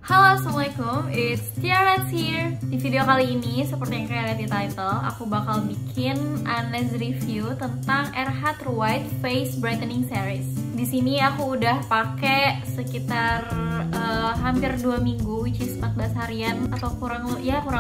Halo, assalamualaikum, it's Tiaras here. Di video kali ini, seperti yang kalian lihat di title, aku bakal bikin honest review tentang RH True White Face Brightening Series. Di sini aku udah pakai sekitar hampir 2 minggu, which is 14 harian atau kurang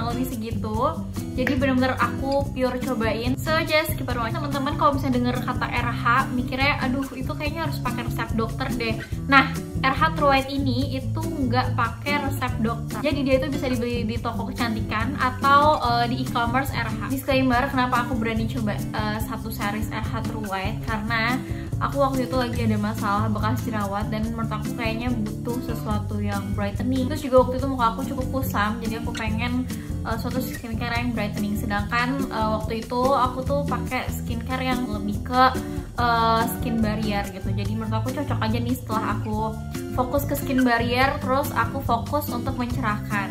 lebih segitu. Jadi bener-bener aku pure cobain. So just keep on watching. Teman-teman kalau misalnya denger kata RH, mikirnya aduh itu kayaknya harus pakai resep dokter deh. Nah, RH True White ini itu nggak pakai resep dokter. Jadi dia itu bisa dibeli di toko kecantikan atau di e-commerce RH. Disclaimer, kenapa aku berani coba satu series RH True White, karena aku waktu itu lagi ada masalah bekas jerawat dan menurut aku kayaknya butuh sesuatu yang brightening. Terus juga waktu itu muka aku cukup kusam, jadi aku pengen suatu skincare yang brightening. Sedangkan waktu itu aku tuh pakai skincare yang lebih ke skin barrier gitu. Jadi menurut aku cocok aja nih setelah aku fokus ke skin barrier, terus aku fokus untuk mencerahkan.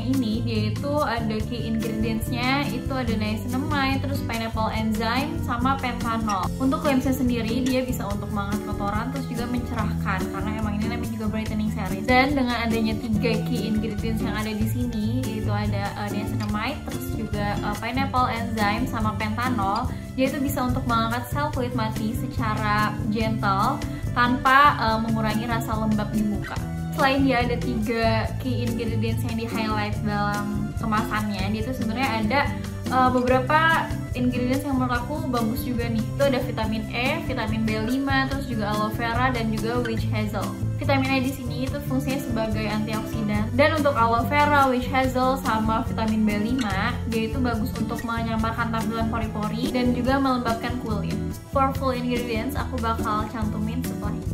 Ini dia itu ada key ingredientsnya, itu ada niacinamide, terus pineapple enzyme, sama pentanol. Untuk cleanse sendiri dia bisa untuk mengangkat kotoran, terus juga mencerahkan, karena emang ini namanya juga brightening series. Dan dengan adanya 3 key ingredients yang ada di sini, itu ada niacinamide, terus juga pineapple enzyme, sama pentanol, dia itu bisa untuk mengangkat sel kulit mati secara gentle tanpa mengurangi rasa lembab di muka. Selain dia ada 3 key ingredients yang di highlight dalam kemasannya, dia itu sebenarnya ada beberapa ingredients yang menurut aku bagus juga nih. Itu ada vitamin E, vitamin B5, terus juga aloe vera dan juga witch hazel. Vitamin E di sini itu fungsinya sebagai antioksidan. Dan untuk aloe vera, witch hazel, sama vitamin B5, dia itu bagus untuk menyamarkan tampilan pori-pori dan juga melembabkan kulit. For full ingredients aku bakal cantumin setelah ini.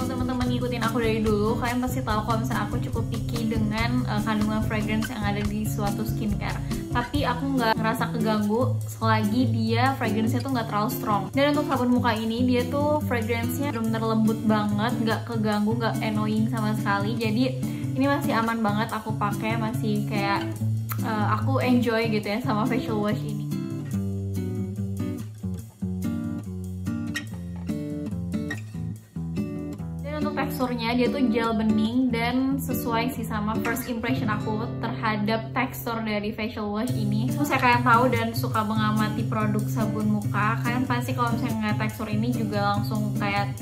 Teman-teman ngikutin aku dari dulu, kalian pasti tahu kalau misalnya aku cukup picky dengan kandungan fragrance yang ada di suatu skincare. Tapi aku nggak ngerasa keganggu selagi dia fragrance-nya tuh nggak terlalu strong. Dan untuk sabun muka ini dia tuh fragrance-nya bener-bener lembut banget, nggak keganggu, nggak annoying sama sekali. Jadi ini masih aman banget aku pakai, masih kayak aku enjoy gitu ya sama facial wash ini. Teksturnya dia tuh gel bening dan sesuai sih sama first impression aku terhadap tekstur dari facial wash ini. Misalnya kalian tahu dan suka mengamati produk sabun muka, kalian pasti kalau misalnya ngeliat tekstur ini juga langsung kayak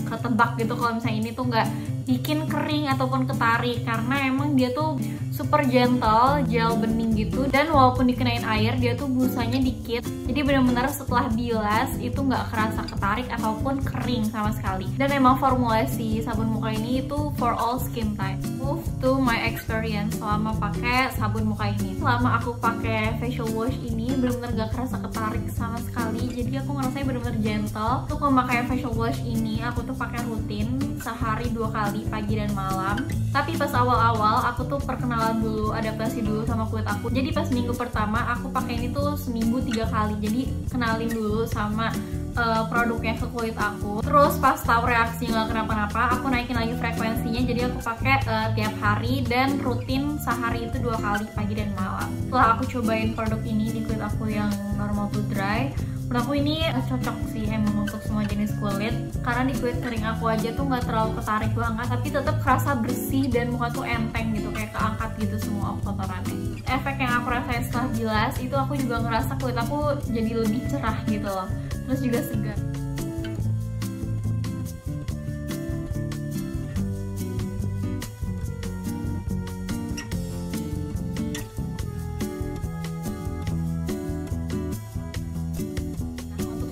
ketebak gitu kalau misalnya ini tuh nggak bikin kering ataupun ketarik, karena emang dia tuh super gentle, gel bening gitu, dan walaupun dikenain air dia tuh busanya dikit, jadi benar-benar setelah bilas itu nggak kerasa ketarik ataupun kering sama sekali. Dan emang formulasi sabun muka ini itu for all skin type. Move to my experience selama pakai sabun muka ini. Selama aku pakai facial wash ini benar-benar nggak kerasa ketarik sama sekali, jadi aku ngerasanya benar-benar gentle. Untuk memakai facial wash ini aku tuh pakai rutin sehari 2 kali, pagi dan malam. Tapi pas awal-awal aku tuh perkenalan dulu, adaptasi dulu sama kulit aku. Jadi pas minggu pertama aku pakai ini tuh seminggu 3 kali. Jadi kenalin dulu sama produknya ke kulit aku. Terus pas tahu reaksi nggak kenapa-napa, aku naikin lagi frekuensinya. Jadi aku pakai tiap hari dan rutin sehari itu 2 kali, pagi dan malam. Setelah aku cobain produk ini di kulit aku yang normal to dry, menurut aku ini cocok sih emang untuk semua jenis kulit, karena di kulit kering aku aja tuh nggak terlalu ketarik banget, tapi tetap kerasa bersih dan muka tuh enteng gitu, kayak keangkat gitu semua kotorannya. Efek yang aku rasain setelah bilas itu aku juga ngerasa kulit aku jadi lebih cerah gitu loh, terus juga segar.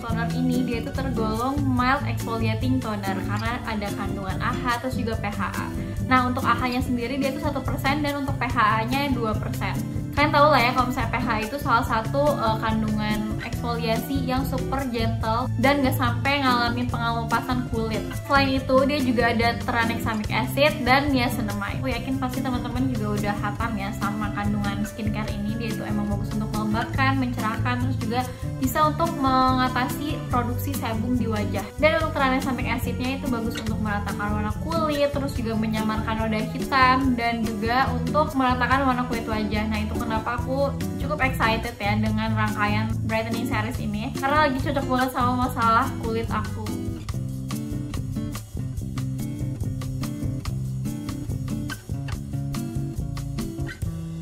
Toner ini dia itu tergolong mild exfoliating toner karena ada kandungan AHA terus juga PHA. Nah untuk AHA-nya sendiri dia itu 1% dan untuk PHA-nya 2%. Kalian tahu lah ya kalau misalnya PHA itu salah satu kandungan exfoliating eksfoliasi yang super gentle dan gak sampai ngalamin pengelupasan kulit. Selain itu dia juga ada tranexamic acid dan niacinamide. Aku yakin pasti teman-teman juga udah hatam ya sama kandungan skincare ini. Dia itu emang bagus untuk melembabkan, mencerahkan, terus juga bisa untuk mengatasi produksi sebum di wajah. Dan untuk tranexamic acidnya itu bagus untuk meratakan warna kulit, terus juga menyamarkan noda hitam dan juga untuk meratakan warna kulit wajah. Nah itu kenapa aku cukup excited ya dengan rangkaian brightening series ini, karena lagi cocok banget sama masalah kulit aku.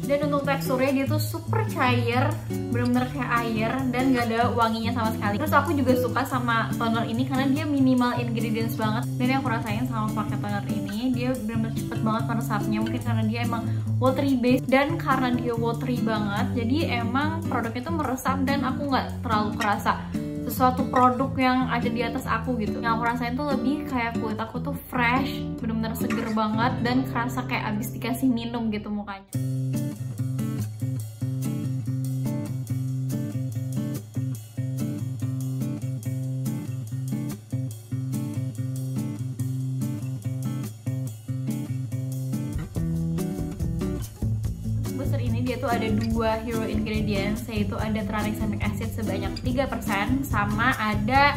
Dan untuk teksturnya dia tuh super cair, bener-bener kayak air dan gak ada wanginya sama sekali. Terus aku juga suka sama toner ini karena dia minimal ingredients banget. Dan yang aku rasain sama pakai toner ini, dia bener-bener cepet banget meresapnya. Mungkin karena dia emang watery base dan karena dia watery banget, jadi emang produknya tuh meresap dan aku nggak terlalu kerasa sesuatu produk yang ada di atas aku gitu. Yang aku rasain tuh lebih kayak kulit aku tuh fresh, bener-bener seger banget dan kerasa kayak abis dikasih minum gitu mukanya. Ini dia tuh ada 2 hero ingredients, yaitu ada tranexamic acid sebanyak 3% sama ada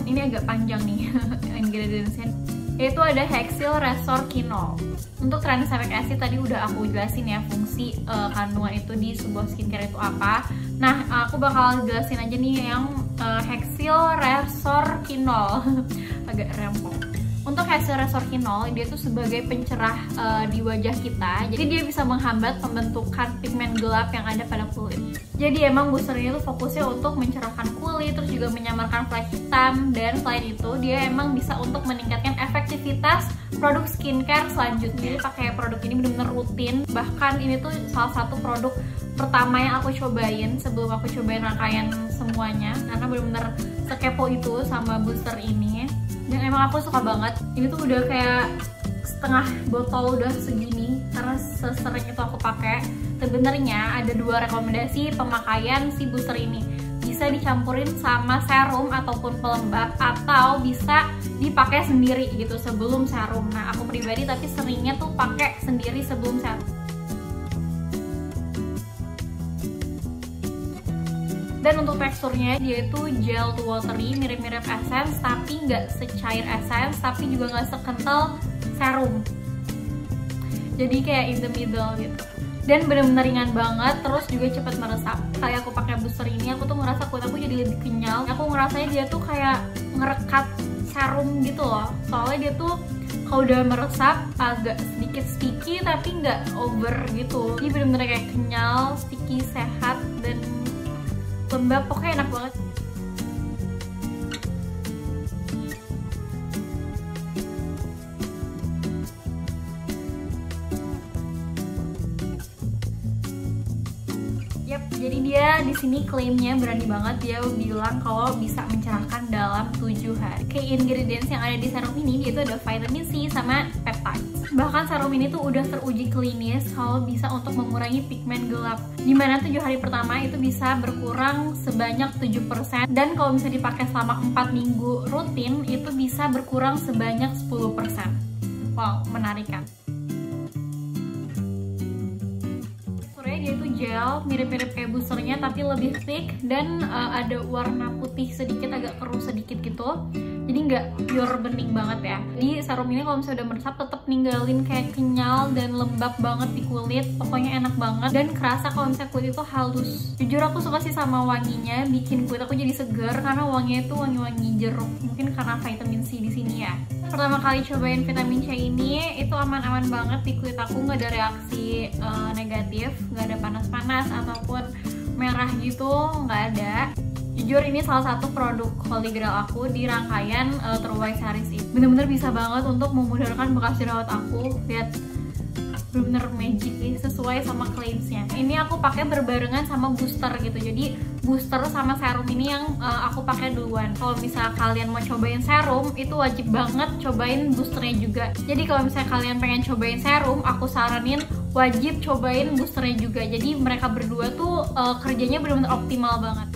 ini agak panjang nih ingredientsnya, yaitu ada hexyl resorkinol. Untuk tranexamic acid tadi udah aku jelasin ya fungsi kandungan itu di sebuah skincare itu apa. Nah aku bakal jelasin aja nih yang hexyl resorkinol agak rempong. Untuk hexyl resorkinol, dia tuh sebagai pencerah di wajah kita. Jadi dia bisa menghambat pembentukan pigmen gelap yang ada pada kulit. Jadi emang booster ini tuh fokusnya untuk mencerahkan kulit, terus juga menyamarkan flek hitam. Dan selain itu, dia emang bisa untuk meningkatkan efektivitas produk skincare selanjutnya. Jadi pakai produk ini bener-bener rutin. Bahkan ini tuh salah satu produk pertama yang aku cobain sebelum aku cobain rangkaian semuanya. Karena bener-bener sekepo itu sama booster ini. Dan emang aku suka banget. Ini tuh udah kayak setengah botol udah segini karena sesering itu aku pakai. Sebenarnya ada 2 rekomendasi pemakaian si booster ini. Bisa dicampurin sama serum ataupun pelembab, atau bisa dipakai sendiri gitu sebelum serum. Nah aku pribadi tapi seringnya tuh pakai sendiri sebelum serum. Dan untuk teksturnya dia itu gel to watery, mirip-mirip essence tapi nggak secair essence, tapi juga nggak sekental serum. Jadi kayak in the middle gitu. Dan bener-bener ringan banget, terus juga cepat meresap. Kayak aku pakai booster ini, aku tuh ngerasa kulit aku jadi lebih kenyal. Aku ngerasanya dia tuh kayak ngerekat serum gitu loh. Soalnya dia tuh kalau udah meresap agak sedikit sticky tapi nggak over gitu. Jadi bener-bener kayak kenyal, sticky, sehat, dan lembab, pokoknya enak banget. Jadi dia di sini klaimnya berani banget, dia bilang kalau bisa mencerahkan dalam 7 hari. Kayak ingredients yang ada di serum ini, dia itu ada vitamin C sama peptides. Bahkan serum ini tuh udah teruji klinis kalau bisa untuk mengurangi pigmen gelap. Dimana 7 hari pertama itu bisa berkurang sebanyak 7%, dan kalau bisa dipakai selama 4 minggu rutin itu bisa berkurang sebanyak 10%. Wow, menarik kan? Dia itu gel, mirip-mirip kayak boosternya tapi lebih thick dan ada warna putih sedikit, agak keruh sedikit gitu. Jadi nggak pure bening banget ya. Jadi serum ini kalau misalnya udah meresap tetap ninggalin kayak kenyal dan lembab banget di kulit. Pokoknya enak banget dan kerasa kalau misalnya kulit itu halus. Jujur aku suka sih sama wanginya, bikin kulit aku jadi segar karena wanginya itu wangi-wangi jeruk. Mungkin karena vitamin C di sini ya. Pertama kali cobain vitamin C ini itu aman-aman banget di kulit aku, nggak ada reaksi negatif, nggak ada panas-panas ataupun merah gitu, nggak ada. Jujur ini salah satu produk holy grail aku di rangkaian Terwise series ini. Bener-bener bisa banget untuk memudahkan bekas jerawat aku. Lihat, bener-bener magic nih, sesuai sama claimsnya. Ini aku pakai berbarengan sama booster gitu. Jadi booster sama serum ini yang aku pakai duluan. Kalau misalnya kalian mau cobain serum, itu wajib banget cobain boosternya juga. Jadi kalau misalnya kalian pengen cobain serum, aku saranin wajib cobain boosternya juga. Jadi mereka berdua tuh kerjanya bener-bener optimal banget.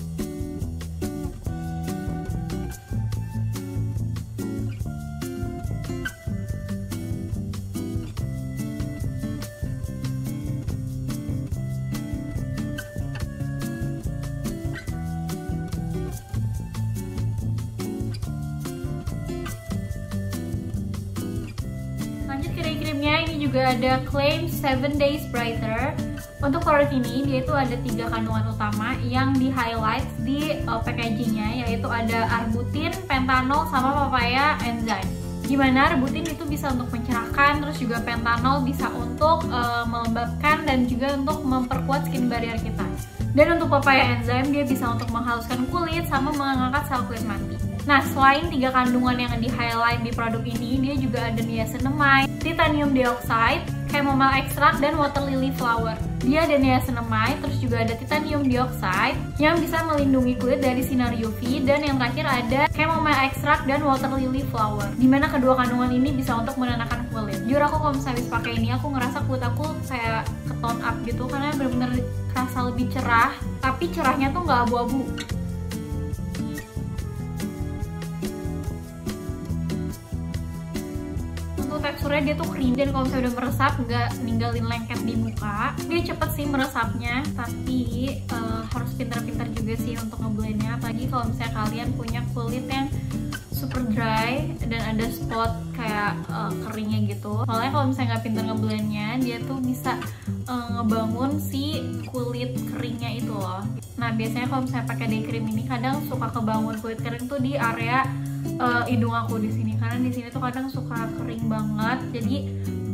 creamnya ini juga ada claim 7 days brighter. Untuk produk ini dia itu ada 3 kandungan utama yang di highlight di packagingnya, yaitu ada arbutin, pentanol, sama papaya enzyme. Gimana arbutin itu bisa untuk mencerahkan, terus juga pentanol bisa untuk melembabkan dan juga untuk memperkuat skin barrier kita. Dan untuk papaya enzyme dia bisa untuk menghaluskan kulit sama mengangkat sel kulit mati. Nah, selain 3 kandungan yang di highlight di produk ini, dia juga ada niacinamide, titanium dioxide, chamomile extract, dan water lily flower. Dia ada niacinamide, terus juga ada titanium dioxide yang bisa melindungi kulit dari sinar UV, dan yang terakhir ada chamomile extract dan water lily flower. Dimana kedua kandungan ini bisa untuk menenangkan kulit. Jujur aku kalau misalnya habis pakai ini, aku ngerasa kulit aku kayak ke tone up gitu, karena bener-bener kerasa lebih cerah, tapi cerahnya tuh nggak abu-abu. Teksturnya dia tuh creamy, dan kalau misalnya udah meresap nggak ninggalin lengket di muka. Dia cepet sih meresapnya, tapi harus pintar-pintar juga sih untuk ngeblendnya, apalagi kalau misalnya kalian punya kulit yang super dry dan ada spot kayak keringnya gitu. Soalnya kalau misalnya nggak pintar ngeblendnya, dia tuh bisa ngebangun si kulit keringnya itu loh. Nah, biasanya kalau misalnya pakai day cream ini kadang suka kebangun kulit kering tuh di area hidung aku di sini, karena di sini tuh kadang suka kering banget. Jadi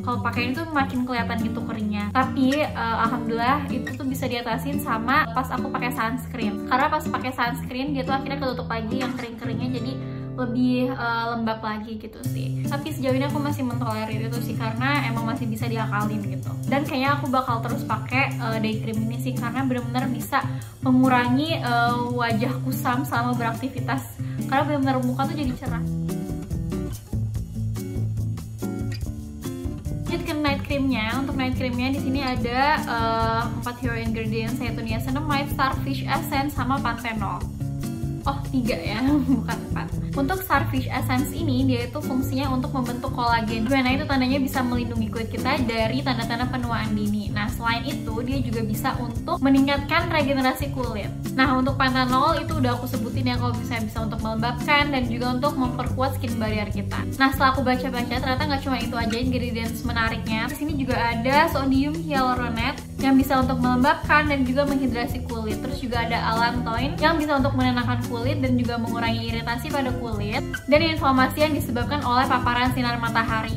kalau pakai ini tuh makin kelihatan gitu keringnya. Tapi alhamdulillah itu tuh bisa diatasin sama pas aku pakai sunscreen. Karena pas pakai sunscreen dia tuh akhirnya ketutup lagi yang kering-keringnya, jadi lebih lembab lagi gitu sih. Tapi sejauh ini aku masih mentolerir itu sih, karena emang masih bisa diakalin gitu. Dan kayaknya aku bakal terus pakai day cream ini sih, karena bener-bener bisa mengurangi wajah kusam selama beraktivitas, karena bener-bener muka tuh jadi cerah. Lanjut ke night creamnya. Untuk night creamnya di sini ada 4 hero ingredients, yaitu niacinamide, starfish essence, sama panthenol. Oh, 3 ya, bukan 4. Untuk starfish essence ini, dia itu fungsinya untuk membentuk kolagen. Dimana itu tandanya bisa melindungi kulit kita dari tanda-tanda penuaan dini. Nah, selain itu, dia juga bisa untuk meningkatkan regenerasi kulit. Nah, untuk panthenol itu udah aku sebutin ya, kalau misalnya bisa untuk melembabkan dan juga untuk memperkuat skin barrier kita. Nah, setelah aku baca-baca, ternyata nggak cuma itu aja ingredients menariknya. Di sini juga ada sodium hyaluronate yang bisa untuk melembabkan dan juga menghidrasi kulit. Terus juga ada allantoin yang bisa untuk menenangkan kulit dan juga mengurangi iritasi pada kulit dan inflamasi yang disebabkan oleh paparan sinar matahari.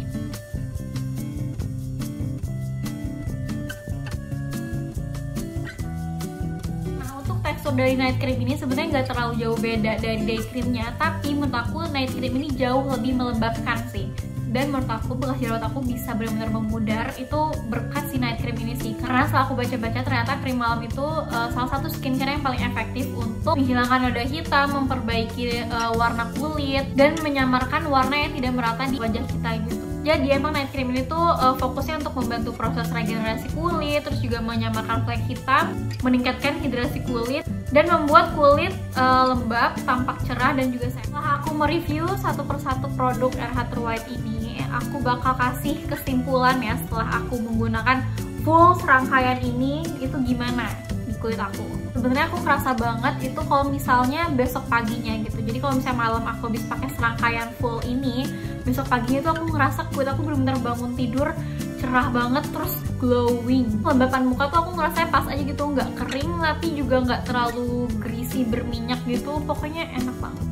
Nah, untuk tekstur dari night cream ini sebenarnya nggak terlalu jauh beda dari day creamnya, tapi menurut aku night cream ini jauh lebih melembabkan sih. Dan menurut aku bekas jerawat aku bisa benar-benar memudar itu berkat si night cream ini sih. Karena setelah aku baca-baca ternyata krim malam itu salah satu skincare yang paling efektif untuk menghilangkan noda hitam, memperbaiki warna kulit, dan menyamarkan warna yang tidak merata di wajah kita gitu. Jadi emang night cream ini tuh fokusnya untuk membantu proses regenerasi kulit, terus juga menyamarkan flek hitam, meningkatkan hidrasi kulit, dan membuat kulit lembab, tampak cerah, dan juga sehat. Setelah aku mereview satu persatu produk RH True White ini, aku bakal kasih kesimpulan ya setelah aku menggunakan full serangkaian ini itu gimana di kulit aku. Sebenarnya aku kerasa banget itu kalau misalnya besok paginya gitu. Jadi kalau misalnya malam aku habis pakai serangkaian full ini, besok paginya tuh aku ngerasa kulit aku benar-benar bangun tidur cerah banget, terus glowing. Kelembapan muka tuh aku ngerasa pas aja gitu, nggak kering tapi juga nggak terlalu greasy berminyak gitu, pokoknya enak banget.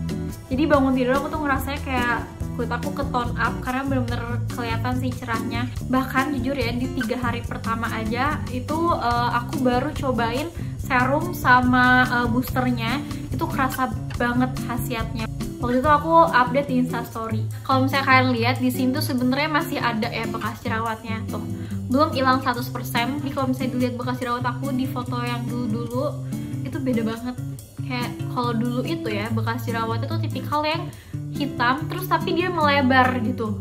Jadi bangun tidur aku tuh ngerasanya kayak kulit aku ke tone up karena bener-bener kelihatan sih cerahnya. Bahkan jujur ya di 3 hari pertama aja itu aku baru cobain serum sama boosternya, itu kerasa banget khasiatnya. Waktu itu aku update di Instastory. Kalau misalnya kalian lihat di sini tuh sebenarnya masih ada ya bekas jerawatnya tuh, belum hilang 100%. Jadi kalau misalnya dilihat bekas jerawat aku di foto yang dulu-dulu itu beda banget. Kayak kalau dulu itu ya bekas jerawat itu tipikal yang hitam terus tapi dia melebar gitu.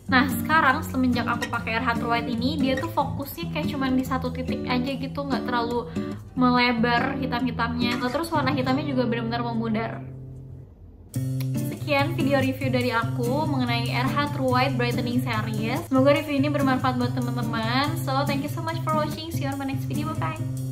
Nah sekarang semenjak aku pakai RH True White ini, dia tuh fokusnya kayak cuman di satu titik aja gitu, nggak terlalu melebar hitam-hitamnya. Terus warna hitamnya juga benar-benar memudar. Sekian video review dari aku mengenai RH True White Brightening Series. Semoga review ini bermanfaat buat teman-teman. So thank you so much for watching. See you on my next video. Bye bye.